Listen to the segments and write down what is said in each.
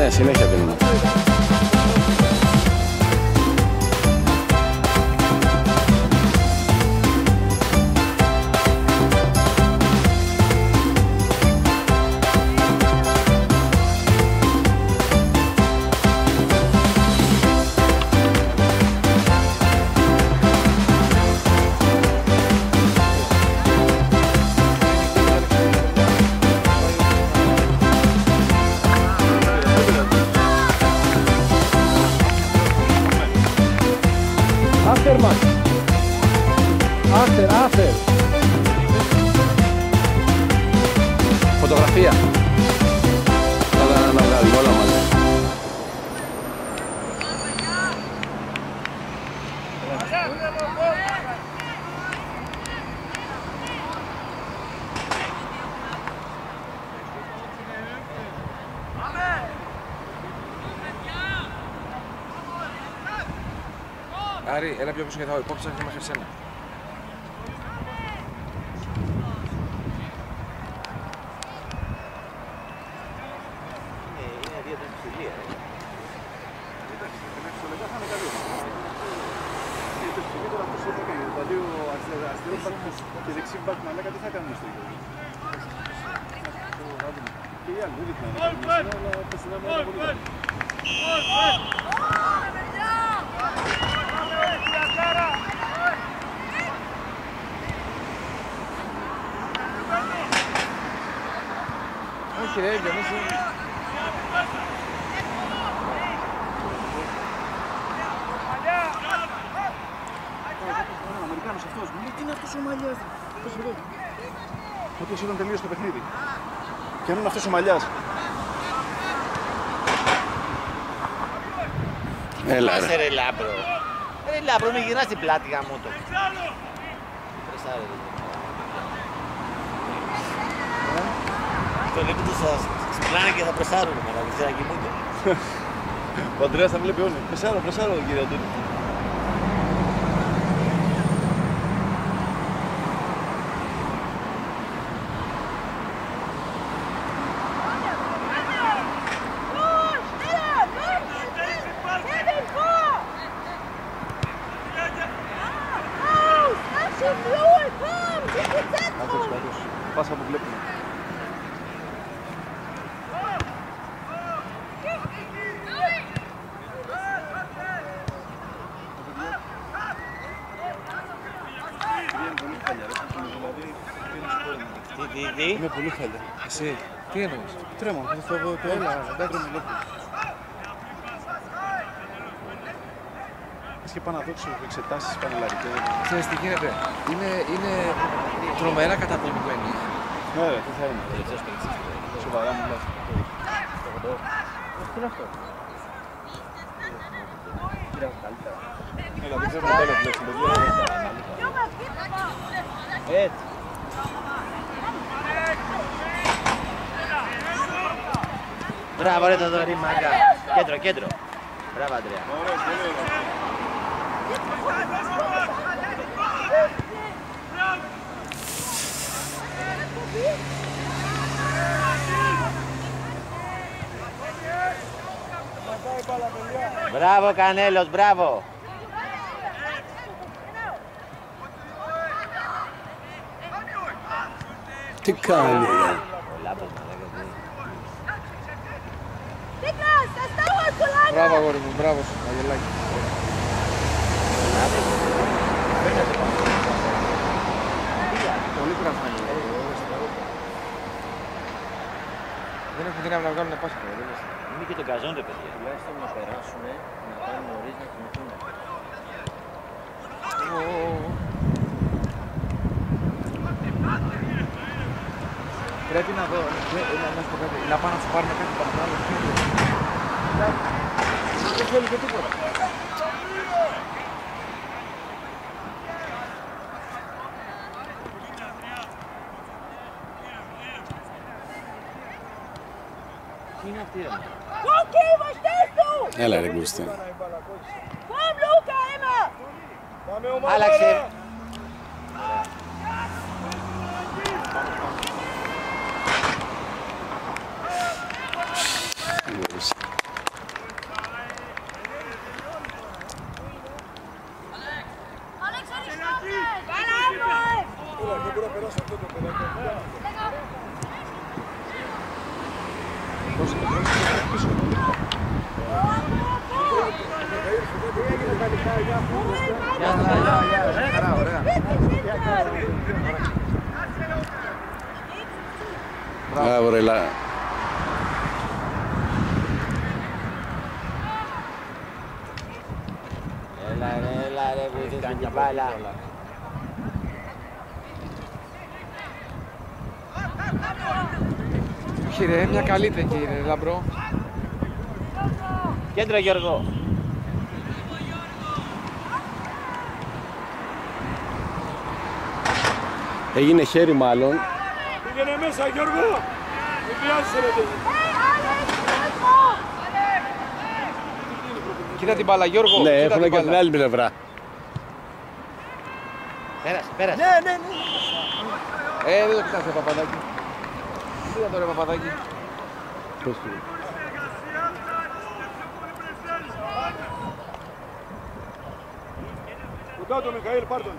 Ναι, συνέχεια δίνουμε. After man. After. Φωτογραφία. Να βγάλουμε όλα μαζί. Άρη, έλα πιο πίσω και θα υπόψη και μέχρι σένα. Είναι δύο ψηλία. Εντάξει, στο λεπτά θα είναι καλή. Το ψηλί τώρα αυτός θα κάνει. Δηλαδή ο αριστερός μπακ και δεξί μπακ μαλάκα τι θα κάνουν στο ίδιο. Και οι άλλοι δεν δείχνουν. Αλλά τα συνάμε όλα πολύ καλή. Όχι ρε, Διονύση. Ο Αμερικάνος αυτός μου λέει τι είναι αυτός ο Μαλιάς. Όποιος ήταν τελείως το παιχνίδι. Και αν είναι αυτός ο Μαλιάς. Έλα ρε. Ρε Λάμπρο. Ρε Λάμπρο, με γυρνάς την πλάτη γαμώ το. Πρεσάρε ρε. Το λίγο τους ξυπνάνε και θα πρεσάρουν μετά, δεν ξέρω να κοιμούνται. Ο Ανδρέας θα βλέπει όλοι. Πρεσάρω κύριε Αντώνη. Πάσα που βλέπουμε. Είμαι πολύ χάλια. Εσύ, τι εννοείς? Τρέμω, το έλα, εντάξει. Θες και πάω να δώξω εξετάσεις πανελλαδικές. Ξέρεις τι γίνεται? Είναι τρομερά καταπληκτικοί. Ναι ρε, τι θα είναι. Σοβαρά μιλάς. Τι είναι αυτό? Έλα, δεν ξέρω να τέλος λέξη, παιδιά. Έτσι. Μπράβο ρε το δωρή μάγκα. Κέντρο. Μπράβο Αντρέα. Ωραίος, πολύ ωραίος. Μπράβο Κανέλος, μπράβο. Τι κάνει? Μπράβο αγόρι μου, μπράβο σου, αγελάκι. Πολύ κουρασμένοι. Δεν έχουν δύναμη να βγάλουν πάση. Είναι και τον καζόν ρε παιδιά. Τουλάχιστον να περάσουν, να πάνε νωρίς να κοιμηθούν. Πρέπει να δω, να πάω να τους πάρουμε κάτι παραπάνω. Δεν θέλει και τίποτα. Τι είναι αυτή ρε. Έλα ρε Γκούστα. Άλλαξε. Yes. μπορώ να περάσω αυτό το παιδάκι. Μπράβο ρε Λα. Έλα ρε που είσαι στην μπάλα. Όχι ρε, μια καλή τεκή ρε Λαμπρό. Κέντρο Γιώργο. Έγινε χέρι μάλλον. Πήγαινε μέσα Γιώργο. Μην πιάσεις ρε παιδί. Κοίτα την μπάλα Γιώργο. Ναι, κοίτα έχουν την και την μπάλα. άλλη πλευρά. Πέρασε. Ναι. Δεν το κοιτάς ρε Παπαδάκη. Κοίτα το ρε Παπαδάκη. Πες του. Κουτά το Μιχαήλ, πάρ' τον.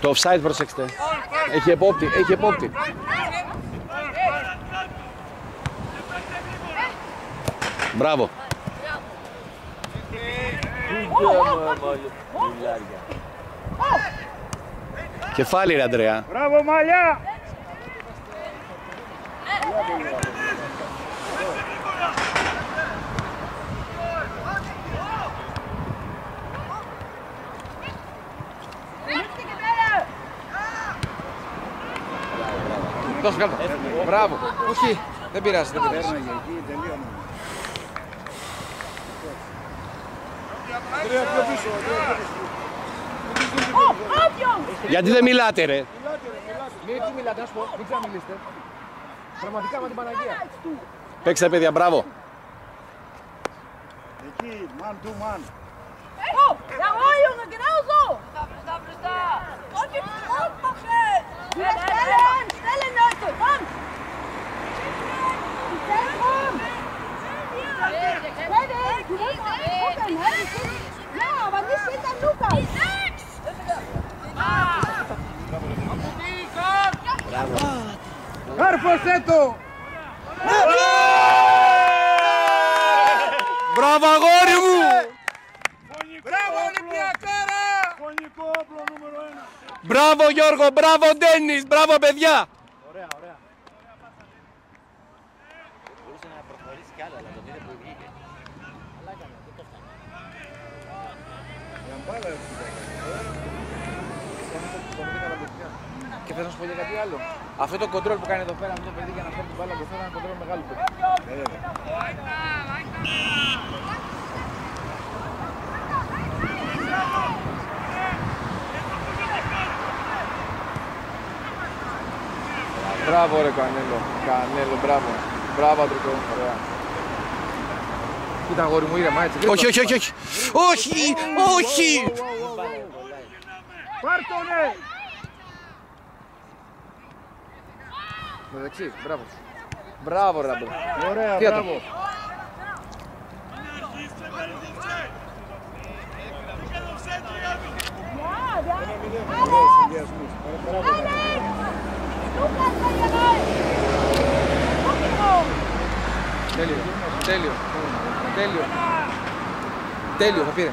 Το offside προσέξτε. Έχει επόπτη. Μπράβο. Κεφάλι ρε Αντρέα. Μπράβο Μαλιά. Δώσε κάτω. Μπράβο. Όχι. Δεν πειράζει. Τρία πιο πίσω. Γιατί δεν μιλάτε ρε. Μην μιλάτε, να σου πω. Μην ξαναμιλήσετε. Πραγματικά με την Παναγία. Παίξτε παιδιά, μπράβο. Εκεί, man to man. Jawohl, Junge, genau so! Da. Und jetzt aufmachen! Stellen, Leute, komm! Zentrum! Kevin, du musst auch gucken, hä? Ja, aber nicht hinter Lukas! Κάρφωσέ το! Μπράβο αγόρι μου! Μπράβο Ολυμπιακάρα! Φωνικό όπλο νούμερο 1. Μπράβο Γιώργο, μπράβο Ντένις, μπράβο παιδιά! Ωραία. Μπορούσε να προχωρήσει κι άλλο, αλλά τον είδε που βγήκε. Αλλά έκανε, δεν το φτάνει. Και θέλω να σου πω για κάτι άλλο. Αυτό το κοντρόλ που κάνει εδώ πέρα, αυτό το παιδί για να φέρει την μπάλα μπροστά, είναι ένα κοντρόλ μεγάλο παιδί. Μπράβο ρε Κανέλο, μπράβο. Μπράβο Αντρικό, ωραία. Κοίτα αγόρι μου, ήρεμα έτσι. Όχι. Πάρ' τον, Με δεξί, μπράβο. Μπράβο ρε Αντρικό. Ωραία, Τι μπράβο. Τέλειο, θα πήρε.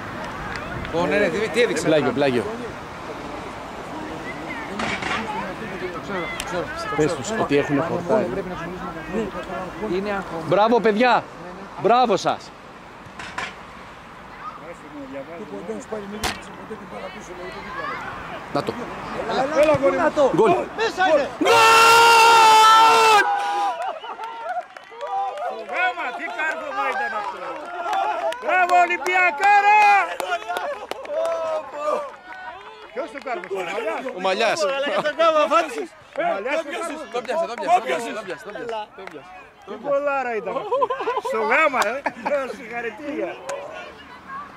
Ναι, τι έδειξε. Πλάγιο. Ξέρω. Πες τους ότι έχουν χορτάρει. Πρέπει να σου μιλήσουμε. Είναι αγχωμένοι. Μπράβο παιδιά, μπράβο σας. Να το. Έλα γόρι μου. Γκολ. Μέσα είναι. Γκολ! Γάμα, τι κάρφωμα ήταν αυτό. Μπράβο Ολυμπιακάρα. Ποιος το κάρφωσε, ο Μαλιάς. Ο Μαλιάς. Το πιάσε. Τι πολλάρα ήταν αυτό. Στο γάμα, συγχαρητήρια.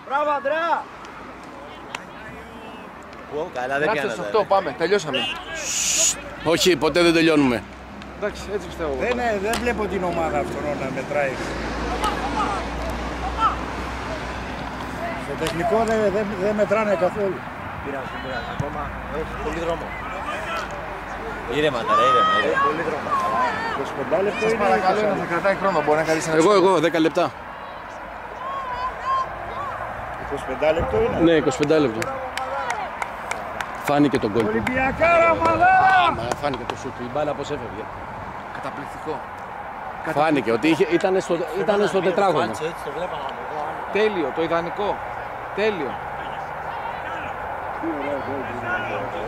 Μπράβο Αντρέα. Καλά, δεν Γράψτε πιάνατε. στους 8, πάμε, τελειώσαμε. Όχι, ποτέ δεν τελειώνουμε. Εντάξει, έτσι πιστεύω. Δεν βλέπω την ομάδα αυτόν να μετράει. Στο τεχνικό δεν μετράνε καθόλου. Πειράζει. Ακόμα έχει πολύ δρόμο. Ήρεμα τώρα, ήρεμα. Πολύ δρόμο. 25 λεπτό Σας είναι. παρακαλώ να θα κρατάει χρόνο, μπορεί να κρατήσει ένα Εγώ, 10 λεπτά. 25 λεπτό είναι. Ναι, 25 λεπτό. Φάνηκε τον κόλπο. Ολυμπιακάρα μαλά! Φάνηκε το σούτ, η μπάλα πώς έφευγε. Καταπληκτικό. Φάνηκε ότι ήταν στο τετράγωνο. Έτσι το βλέπαμε από εδώ. Τέλειο, το ιδανικό. Τέλειο.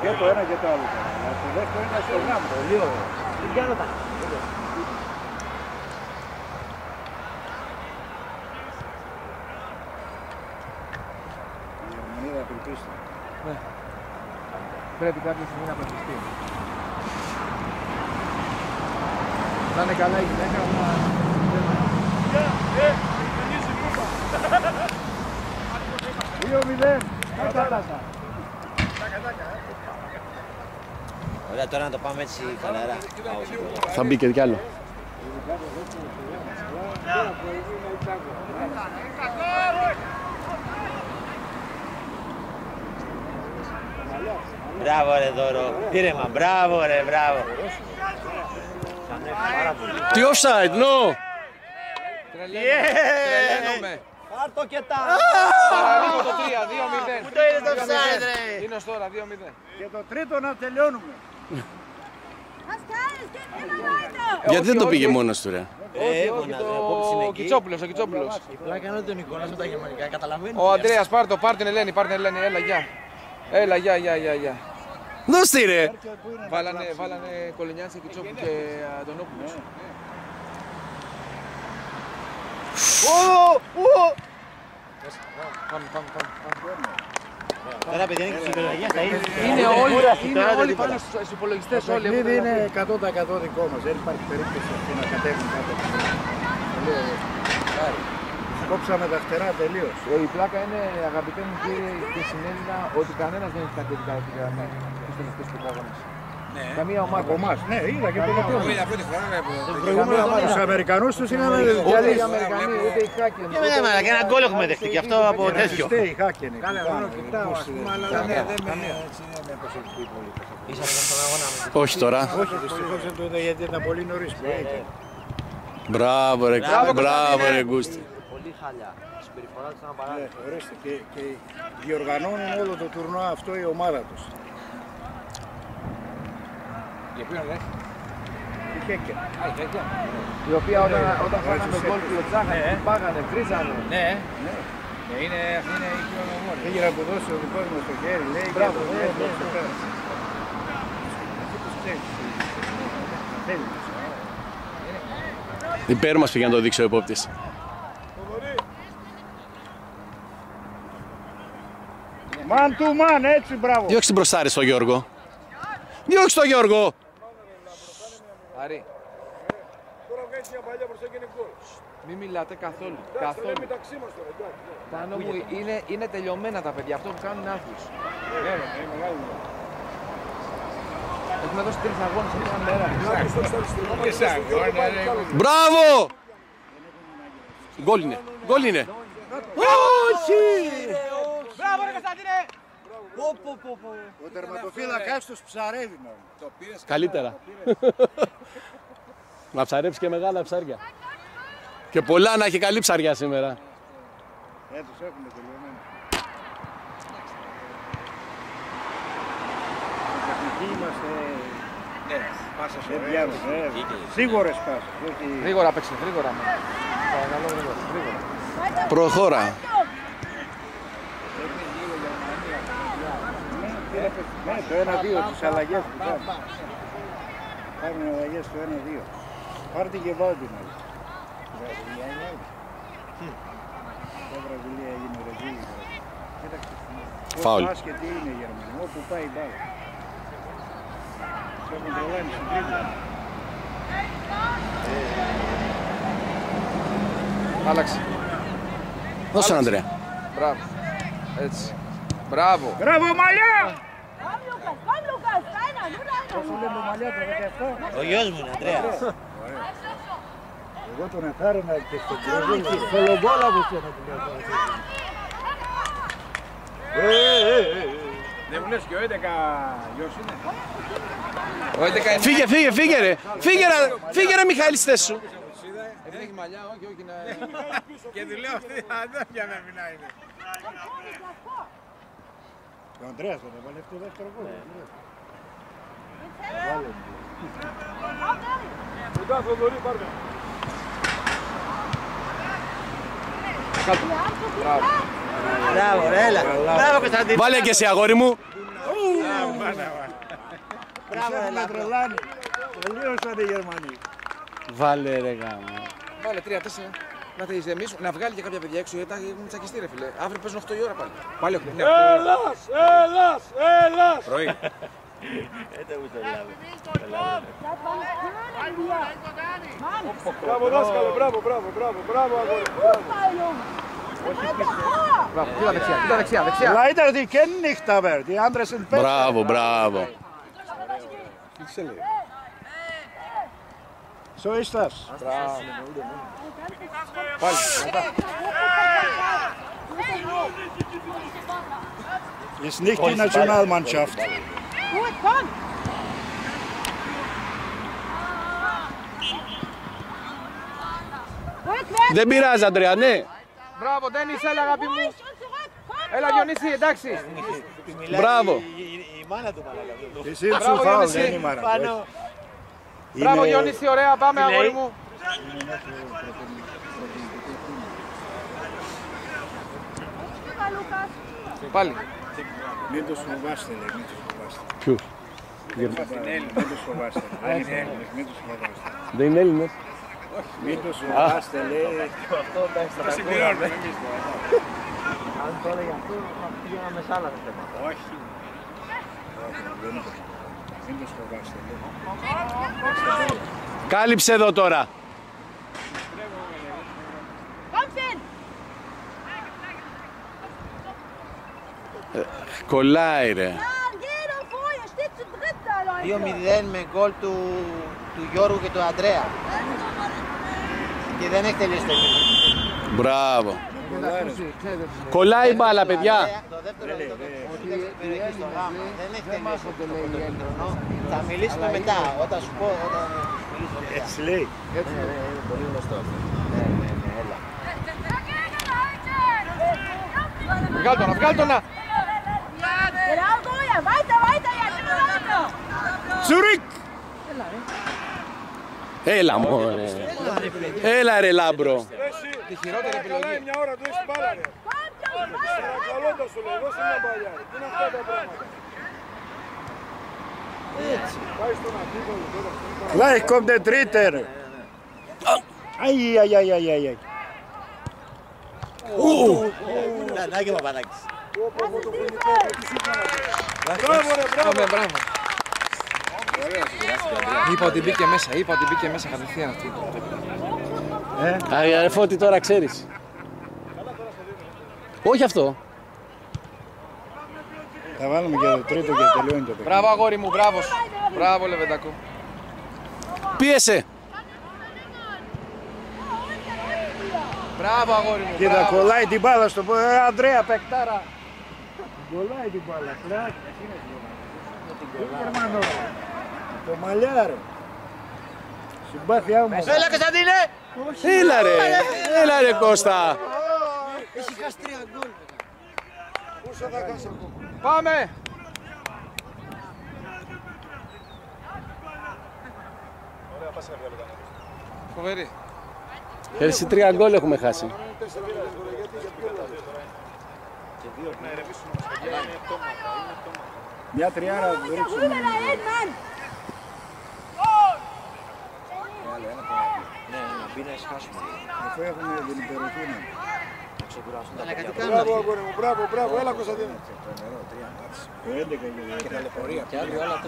Και το ένα και το άλλο. Το δεύτερο είναι στο γράμμα. Πολύ ωραίο. Τι κάνατε. Η Γερμανία θα απελπίσει. Πρέπει κάποια στιγμή να απελπιστεί. Να είναι καλά η γυναίκα, αλλά... 2-0. Κατάτασα. Ωραία, τώρα να το πάμε έτσι χαλαρά. Θα μπει και κι άλλο. Μπράβο ρε Δώρο. Ήρεμα, μπράβο ρε, μπράβο. Τι offside, no! Τρελαίνομαι. Πάρτο και τα. Παραλίγο το 3, 2-0. Πού το είδες το offside ρε. Είναι ως τώρα, 2-0. Και το τρίτο να τελειώνουμε. Was κάνεις, και τι Γιατί δεν το πήγε μόνος του, ρε. Όχι, έμονα, ρε, απόψη είναι ο εκεί. Κιτσόπουλος, ο Κιτσόπουλος. Η πλάκα είναι ότι ο Νικόλας με τα γερμανικά καταλαβαίνει. Ο Αντρέας, πάρ' την Ελένη, έλα, γεια. Έλα, γεια. Δώσ' τη, ρε. Βάλανε Κολυνιάτσα, Κιτσόπουλο και Αντωνόπουλος. Πάμε. Τώρα παιδιά είναι και ψυχολογία στα ίδια. Είναι όλοι πάνω στους υπολογιστές, Το όλοι. παιχνίδι είναι 100% δικό μας. Δεν υπάρχει περίπτωση αυτοί να κατέβουν κάτω. Κόψαμε τα φτερά τελείως. Η πλάκα είναι, αγαπητέ μου κύριε και συνέλληνα, ότι κανένας δεν έχει κατέβει κάτω την γραμμή στους τελευταίους πρωταγωνιστές. Καμία ομάδα. Από εμάς. Ναι, είδα και το λέω. Καμία Τους Αμερικανούς τους είχαμε Ούτε οι Αμερικανοί, ούτε οι Χάκεν. Και μετά μαλάκα, ένα γκολ έχουμε δεχτεί και αυτό από τέτοιο. Οι Χάκεν. Κάνε μόνο κοιτάω, ας πούμε, αλλά δεν με προσεκτικοί πολύ. Ήσασταν στον αγώνα μου. Όχι τώρα. Όχι, δυστυχώς δεν το είδα γιατί ήταν πολύ νωρίς. Μπράβο, ρε Γκούστη. Πολύ χαλιά. Η συμπεριφορά του ήταν απαράδεκτη. Ορίστε, και διοργανώνουν όλο το τουρνουά αυτό η ομάδα τους. Για ποιον λες? Η Χέκεν. Η οποία όταν φάγανε γκολ κλωτσάγανε, πάγανε, βρίζανε. Ναι, είναι αυτή είναι η πιο ομόρφη. Πήγε να του δώσει ο δικός μας το χέρι, λέει. Μπράβο, και ναι, το ναι, πέρασε. Τους ξέρεις. Θέλει. Υπέρ μας πήγε να το δείξει ο επόπτης. Man to man, έτσι, μπράβο. Διώξε την μπροστάρι στο Γιώργο. Διώξε τον Γιώργο. Άρη. Μην μιλάτε καθόλου. Τάνο μου, είναι τελειωμένα τα παιδιά. Αυτό που κάνουν είναι άθλους. Έχουμε δώσει 3 αγώνες σε μια μέρα. Μπράβο! Γκόλ είναι. Όχι! Μπράβο ρε Κωνσταντίνε! Ο τερματοφύλακας τους ψαρεύει. Καλύτερα. Να ψαρέψει και μεγάλα ψάρια. Και πολλά να έχει καλή ψαριά σήμερα. Τους έχουμε τελειωμένοι. Τεχνικοί είμαστε... Πάσα σε παιδιά μας, σίγουρες πάσες. Γρήγορα παίξε, γρήγορα. Παρακαλώ, γρήγορα. Προχώρα. Ναι, το 1-2, τις αλλαγές που κάνουν. Κάνουν αλλαγές το 1-2. Πάρτε και βάλτε μας. Βραζιλία είναι. Το Βραζιλία έγινε Βραζίλη. Κοίταξε. Φάουλ. Πώς και τι είναι η Γερμανία, όπου πάει η μπάλα. Σε έχουν τρελάνει στην τρίπλα. Άλλαξε. Δώσε τον Ανδρέα. Μπράβο. Έτσι. Μπράβο. Μπράβο μαλλιά! Ο γιος μου είναι, Αντρέας. Εγώ τον εθάρρυνα και στον Κυριακή. Θέλω μπόλα που θέλω να Δεν μου λες και ο 11 γιος είναι. Φύγε, φύγε ρε Μιχάλη στη θέση σου. Επειδή έχει μαλλιά, όχι να... Και του λέω αυτή για να μην είναι. Ο Ανδρέας τον έβαλε αυτό το δεύτερο γκολ. Κοντά Θοδωρή, πάρτε. Μπράβο, ρε, έλα. Μπράβο, Κωνσταντίνε. Βάλε και εσύ αγόρι μου. Μπράβο, ρε, Να τρελάνει. Τελείωσαν οι Γερμανοί. Βάλε ρε γάμο. Βάλε 3-4. Να τα ηρεμήσουν, να βγάλει και κάποια παιδιά έξω γιατί έχουν τσακιστεί ρε φίλε. Αύριο παίζουν 8 η ώρα πάλι. Πάλι 8. Έλας! Πρωί. Μπράβο δάσκαλε, μπράβο αγόρι. Μπράβο, κοίτα δεξιά. Leider, die kennen nicht aber, die anderen sind besser. Μπράβο. So ist das. Πάλι, Ist nicht die Nationalmannschaft. Gut, komm! Rückwärts! Δεν πειράζει Αντρέα, ναι. Μπράβο, Ντένις, έλα αγάπη μου. Έλα Διονύση, εντάξει. Μπράβο. Η μάνα του μάλλον. Die sind zu Bravo, faul, Jonas. δεν είναι μάρα. Πάνω. Μπράβο Διονύση, ωραία, πάμε Τι λέει? αγόρι μου. Πάλι. Μην τους φοβάστε, λέει, μην τους φοβάστε. Ποιους? Μην τους φοβάστε. Δεν είναι Έλληνες, μην τους φοβάστε. Δεν είναι Έλληνες. Μην τους φοβάστε, λέει. Το συμπληρώνουμε εμείς. Αν το έλεγε αυτό, θα πήγαμε σε άλλα θέματα. Όχι. Μην τους φοβάστε, λέει. Κάλυψε εδώ τώρα. Κολλάει ρε. 2-0 με γκολ του Γιώργου και του Αντρέα. Και δεν έχει τελειώσει το γήπεδο. Μπράβο. Κολλάει η μπάλα παιδιά. Το δεύτερο είναι ότι περιοχή στο γάμο. Δεν έχει τελειώσει το κοντρινό. Θα μιλήσουμε μετά, όταν σου πω, όταν μιλήσουμε μετά. Έτσι λέει. Είναι πολύ γνωστό αυτό. Έλα. Βγάλ' τον, να. Zurück! Έλα μωρέ. Έλα ρε Λάμπρο. Τη χειρότερη επιλογή. Μια ώρα του έχεις μπάλα, ρε. Παρακαλώντας σου, λέει, δώσε μια παλιά. Τι είναι αυτά τα πράγματα. Πάει στον αντίπολο τώρα. Gleich kommt der Dritte. Ai. Να και ο Παπαδάκης. Μπράβο. Είπα ότι μπήκε μέσα κατευθείαν αυτή. Φώτη τώρα ξέρεις. Όχι αυτό. Θα βάλουμε και το τρίτο και τελειώνει το παιχνίδι. Μπράβο αγόρι μου, μπράβο. Μπράβο Λεβεντακό. Πίεσε. Μπράβο αγόρι μου, Κοίτα, μπράβο. κολλάει την μπάλα στο Ανδρέα, παικτάρα. Κολλάει την μπάλα, κράκ. Γερμανό. Το μαλλιά, ρε. Συμπάθειά μου. Έλα Κωνσταντίνε! Έλα ρε Κώστα. Έχει χάσει 3 γκολ. Πόσο θα χάσει ακόμα. Πάμε. Φοβερή. Πέρσι 3 γκολ έχουμε χάσει. Μια τριάρα ρίξουμε. Ναι, να μπει να εσχάσουμε. Αφού έχουμε την υπεροχή να. Αλλά κάτι Μπράβο κάνουμε. αγόρι μου, μπράβο, έλα Κωνσταντίνε. Το 11 και ταλαιπωρία. Και αύριο άλλα 3.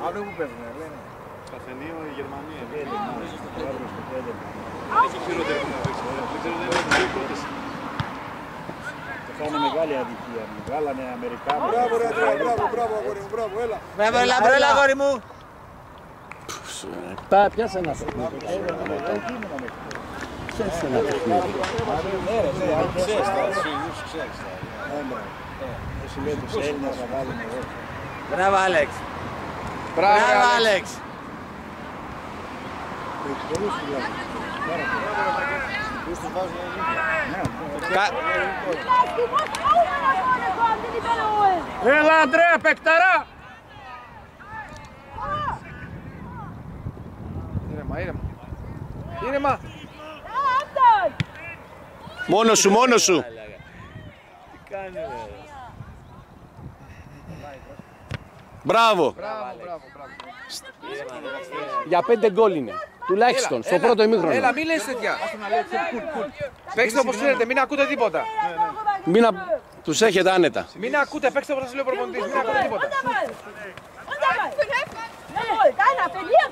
Αύριο που παίζουμε, λένε. Καφενείο η Γερμανία. Αύριο στο 5. Είναι και χειρότερο που να παίξει. Δεν ξέρω, δεν είναι το πρώτος. Το Θα είναι μεγάλη αδικία. Βγάλανε Αμερικάνοι. Μπράβο, ρε Αντρέα, μπράβο, αγόρι μου, μπράβο, έλα. Μπράβο, αγόρι μου. Πιάσε ένα παιχνίδι. Πιάσε ένα παιχνίδι. Εσύ λέει τους Έλληνες να βάλουμε εδώ. Μπράβο, Άλεξ. Μπράβο, Άλεξ. Έλα, Αντρέα, παικταρά! Ήρεμα. Μόνος σου, μόνος σου. Τι κάνει, ρε. Μπράβο. Για 5 γκολ είναι. Τουλάχιστον, στο πρώτο ημίχρονο. Έλα, μην λες τέτοια. Παίξτε όπως ξέρετε, μην ακούτε τίποτα. Τους έχετε άνετα. Μην ακούτε, παίξτε όπως σας λέει ο προπονητής, μην ακούτε τίποτα.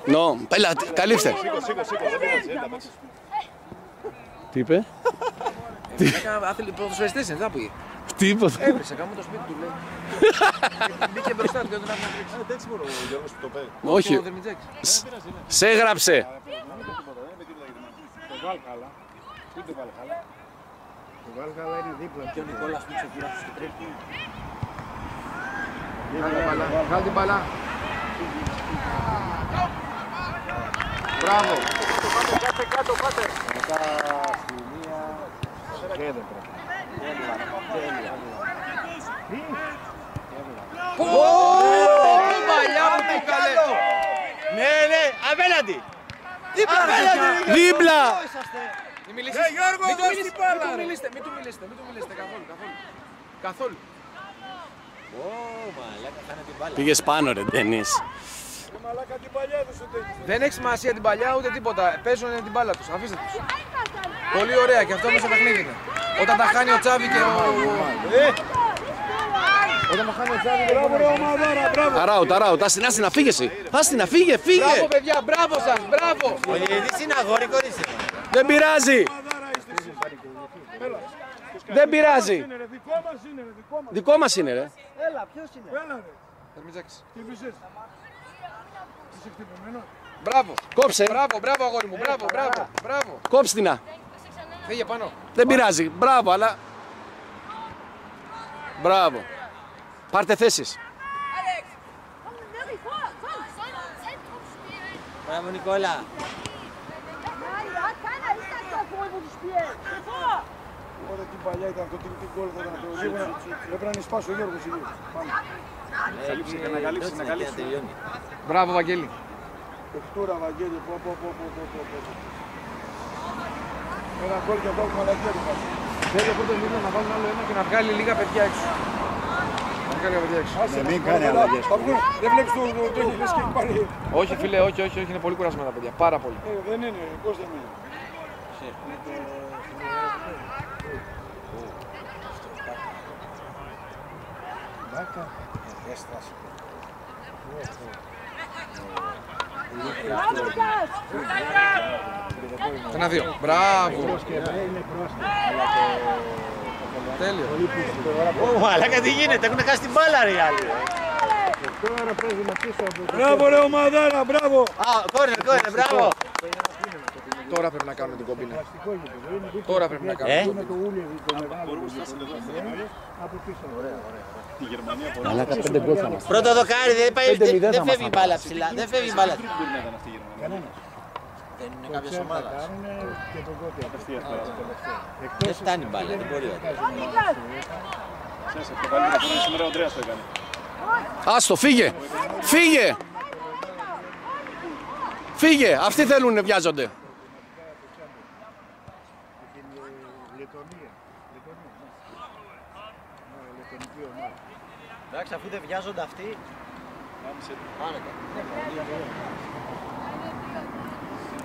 Νο, έλα, καλύψτε. Τι είπε? Έκανα άθλη ποδοσφαιριστής, δεν θα πει. Τίποτα. Έβρισε, κάμω το σπίτι του, λέει. Μπήκε μπροστά του και δεν άφηνε να Έτσι μόνο ο Γιώργος που το παίζει. Όχι, σε έγραψε. Το Βάλχαλα. Τι το Βάλχαλα. Το Βάλχαλα είναι δίπλα. Και ο Νικόλας του ξεκουράσει στο τρίπ. Βγάλ' την μπαλά. Μπράβο. Κάτω, πάτε. Μετά στη μία. Σχέδε πρέπει. Παλιά μου το καλέ. Ναι, απέναντι. Δίπλα. Μην μιλήσεις. Μην του μιλήσετε καθόλου. Μαλάκα, κάνε την μπάλα. Πήγες πάνω ρε Ντένις. Μαλάκα την παλιά τους ούτε. Δεν έχει σημασία την παλιά ούτε τίποτα. Παίζουν την μπάλα τους. Αφήστε τους. Πολύ ωραία και αυτό μέσα παιχνίδι είναι. Όταν τα χάνει ο Τσάβη και ο... Όταν τα χάνει ο Τσάβη και ο... Αράουτ, άστινα, φύγε εσύ. Άστινα, φύγε. Μπράβο παιδιά, μπράβο σας, μπράβο. Ο Λιεδής είναι αγόρι, κορίτσι. Δεν πειράζει. Δεν πειράζει. Δικό μας είναι ρε. Έλα, ποιος είναι? Θερμιτζάκης. Χτύπησες. Είσαι χτυπημένο. Μπράβο. Κόψε. Μπράβο αγόρι μου, μπράβο. Κόψτηνα. Φύγε πάνω. Δεν πειράζει. Μπράβο, αλλά... Μπράβο. Πάρτε θέσεις. Μπράβο, Νικόλα. Όταν την παλιά ήταν το τριπτικό γκολ θα ήταν το σίγουρα. Έπρεπε να σπάσει ο Γιώργος εκεί. Να καλύψει. Μπράβο Βαγγέλη. Παιχτούρα Βαγγέλη, πω. Ένα γκολ και βγάλουμε μαλακία του πάση. Θέλει πρώτο μήνυμα να βάλουν άλλο ένα και να βγάλει λίγα παιδιά έξω. Μην κάνει αλλαγές. Δεν βλέπεις το έχει λες και έχει πάρει. Όχι φίλε, όχι, είναι πολύ κουρασμένα παιδιά, πάρα πολύ. Δεν είναι, πώς δεν είναι. Ένα-δύο. Μπράβο. Τέλειο. Μαλάκα, τι γίνεται, έχουν χάσει την μπάλα ρε οι άλλοι. Μπράβο ρε ομαδάρα, μπράβο. Κόρνερ, μπράβο. Τώρα πρέπει να κάνουν την κομπίνα. Τώρα πρέπει να κάνουν. Μαλάκα 5 γκολ θα μας. Πρώτο δοκάρι, δεν φεύγει η μπάλα ψηλά. Δεν φεύγει η μπάλα. Δεν είναι κάποιες ομάδας. Δεν φτάνει η μπάλα, δεν μπορεί. Σήμερα ο Ανδρέας το έκανε. Άστο, φύγε. Αυτοί θέλουν να βιάζονται. Εντάξει, αφού δεν βιάζονται αυτοί. Άνετα.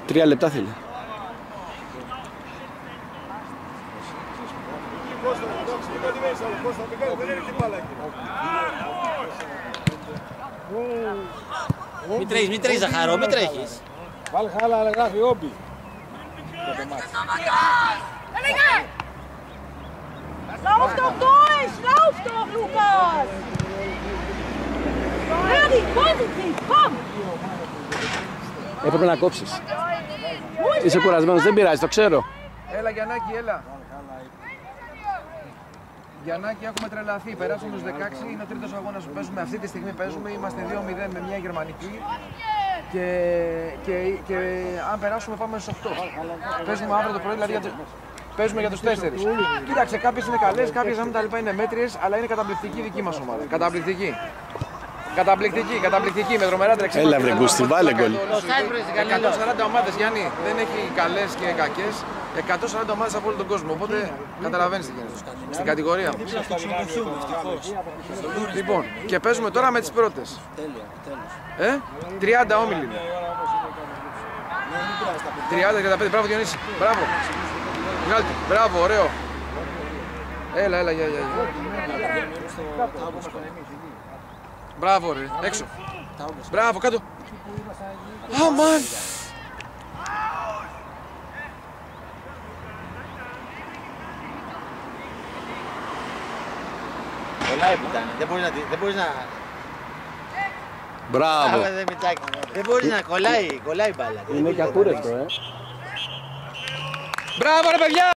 3 λεπτά θέλει. Μην τρέχεις Ζαχαρό, μην τρέχεις. Βάλχαλα, αλλά γράφει όμπι. Vamos, Doctor! Lukas! Harry, vorsichtig, komm! Έπρεπε να κόψεις. Είσαι κουρασμένος, δεν πειράζει, το ξέρω. Έλα Γιαννάκη, έλα. Γιαννάκη, έχουμε τρελαθεί. Περάσαμε στους 16, είναι ο τρίτος αγώνας που παίζουμε. Αυτή τη στιγμή παίζουμε, είμαστε 2-0 με μια γερμανική. Και αν περάσουμε πάμε στους 8. Παίζουμε αύριο το πρωί, δηλαδή παίζουμε για τους 4. Κοίταξε, κάποιες είναι καλές, κάποιες αν τα λοιπά είναι μέτριες, αλλά είναι καταπληκτική η δική μας ομάδα. Καταπληκτική. Καταπληκτική, με τρομερά τρεξίματα. Έλα βρε Γκούστη, βάλε γκολ. 140 ομάδες, Γιάννη, δεν έχει καλές και κακές. 140 ομάδες από όλο τον κόσμο, οπότε καταλαβαίνεις τι γίνεται στην κατηγορία. Λοιπόν, και παίζουμε τώρα με τις πρώτες. 30 όμιλοι. 30-35, μπράβο Διονύση, μπράβο. Βγάλτε, μπράβο, ωραίο. Έλα, γεια. Μπράβο ρε, έξω. Μπράβο, κάτω. Αμάν. Κολλάει που ήταν, δεν μπορείς να... Μπράβο. Δεν μπορείς να κολλάει μπάλα. Είναι και ακούρευτο, Μπράβο ρε παιδιά.